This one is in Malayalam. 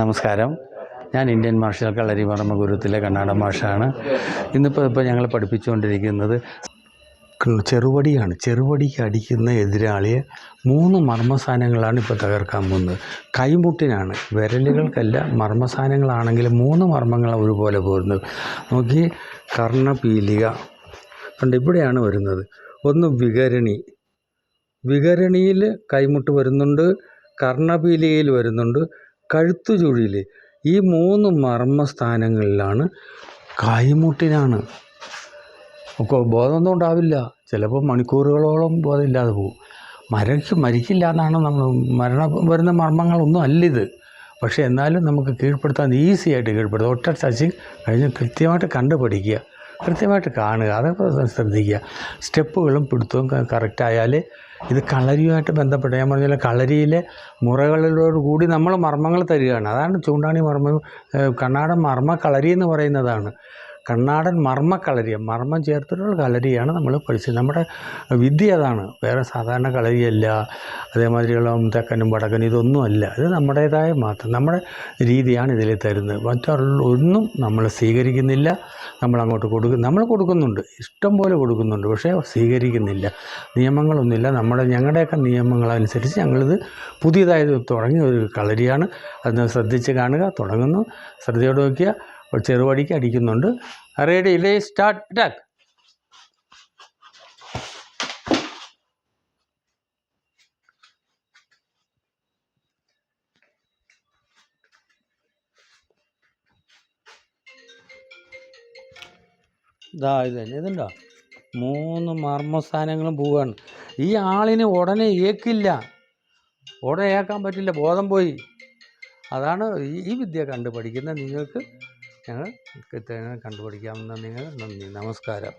നമസ്കാരം. ഞാൻ ഇന്ത്യൻ മാർഷൽ കളരിപറമ്പ് ഗുരുത്തിലെ കണ്ണാടൻ മാഷാണ്. ഇന്നിപ്പോൾ ഞങ്ങൾ പഠിപ്പിച്ചുകൊണ്ടിരിക്കുന്നത് ചെറുവടിയാണ്. ചെറുവടിക്ക് അടിക്കുന്ന എതിരാളിയെ 3 മർമ്മസ്ഥാനങ്ങളാണ് ഇപ്പോൾ തകർക്കാൻ പോകുന്നത്. കൈമുട്ടിനാണ്, വിരലുകൾക്കല്ല. മർമ്മസ്ഥാനങ്ങളാണെങ്കിൽ 3 മർമ്മങ്ങൾ ഒരുപോലെ പോരുന്നത്. നോക്കി, കർണപീലിക കണ്ട് ഇവിടെയാണ് വരുന്നത്. ഒന്ന് വികരണി, വികരണിയിൽ കൈമുട്ട് വരുന്നുണ്ട്, കർണപീലികയിൽ വരുന്നുണ്ട്, കഴുത്തു ചുഴിയിൽ. ഈ 3 മർമ്മസ്ഥാനങ്ങളിലാണ്. കൈമുട്ടിനാണ്. ബോധമൊന്നും ഉണ്ടാവില്ല, ചിലപ്പോൾ മണിക്കൂറുകളോളം ബോധമില്ലാതെ പോകും. മരിക്കില്ല എന്നാണ് നമ്മൾ മരണം വരുന്ന മർമ്മങ്ങളൊന്നും അല്ലിത്. പക്ഷേ എന്നാലും നമുക്ക് കീഴ്പ്പെടുത്താൻ ഈസി ആയിട്ട് കീഴ്പ്പെടുത്താം. ഒറ്റ ടച്ചിങ് കഴിഞ്ഞ് കൃത്യമായിട്ട് കണ്ടുപിടിക്കുക, കൃത്യമായിട്ട് കാണുക, അതൊക്കെ ശ്രദ്ധിക്കുക. സ്റ്റെപ്പുകളും പിടുത്തവും കറക്റ്റായാൽ ഇത് കളരിയുമായിട്ട് ബന്ധപ്പെട്ട് ഞാൻ പറഞ്ഞാൽ കളരിയിലെ മുറകളിലോടുകൂടി നമ്മൾ മർമ്മങ്ങൾ തരികയാണ്. അതാണ് ചൂണ്ടാണി മർമ്മം. കണ്ണാടൻ മർമ്മ കളരി എന്ന് പറയുന്നതാണ്. കണ്ണാടൻ മർമ്മ കളരി, മർമ്മം ചേർത്തിട്ടുള്ള കളരിയാണ് നമ്മൾ പഠിച്ചത്. നമ്മുടെ വിദ്യ അതാണ്, വേറെ സാധാരണ കളരിയല്ല. അതേമാതിരിയുള്ള തെക്കനും വടക്കനും ഇതൊന്നുമല്ല. ഇത് നമ്മുടേതായ മാത്രം നമ്മുടെ രീതിയാണ് ഇതിൽ തരുന്നത്. മറ്റൊന്നും നമ്മൾ സ്വീകരിക്കുന്നില്ല. നമ്മളങ്ങോട്ട് നമ്മൾ കൊടുക്കുന്നുണ്ട്, ഇഷ്ടം പോലെ കൊടുക്കുന്നുണ്ട്, പക്ഷേ സ്വീകരിക്കുന്നില്ല. നിയമങ്ങളൊന്നുമില്ല. ഞങ്ങളുടെയൊക്കെ നിയമങ്ങളനുസരിച്ച് ഞങ്ങളിത് പുതിയതായത് തുടങ്ങിയ ഒരു കളരിയാണ്. അതിന് ശ്രദ്ധിച്ച് കാണുക. തുടങ്ങുന്നു, ശ്രദ്ധയോടെ നോക്കിയ ചെറുവടിക്ക് അടിക്കുന്നുണ്ട്. റെഡി, ലേ, സ്റ്റാർട്ട്, അറ്റാക്ക്. ഇത് തന്നെ, ഇതുണ്ടോ? 3 മർമ്മസ്ഥാനങ്ങളും പോവുകയാണ്. ഈ ആളിന് ഉടനെ ഏക്കില്ല, ഉടനെ ഏക്കാൻ പറ്റില്ല, ബോധം പോയി. അതാണ് ഈ വിദ്യ കണ്ടുപഠിക്കുന്ന നിങ്ങൾക്ക് ഞങ്ങൾ കണ്ടുപഠിക്കാവുന്ന നിങ്ങൾ. നന്ദി, നമസ്കാരം.